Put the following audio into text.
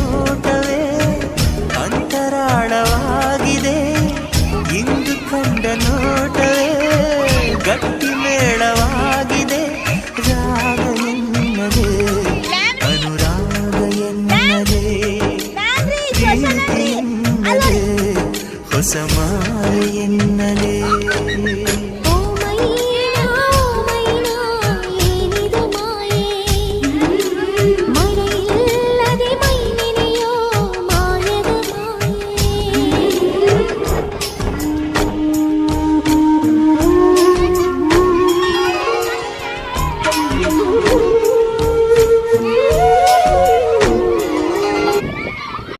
ನೋಟವೇ ಅಂತರಾಳವಾಗಿದೆ. ಇಂದು ಕಂಡ ನೋಟವೇ ಗಟ್ಟಿ ಮೇಳವಾಗಿದೆ. ರಾಗ ಎನ್ನದೆ ಅನುರಾಗ ಎನ್ನದೆ ಪ್ರೀತಿ ಎನ್ನದೆ ಹೊಸ ಮಾಯ ಎನ್ನದೆ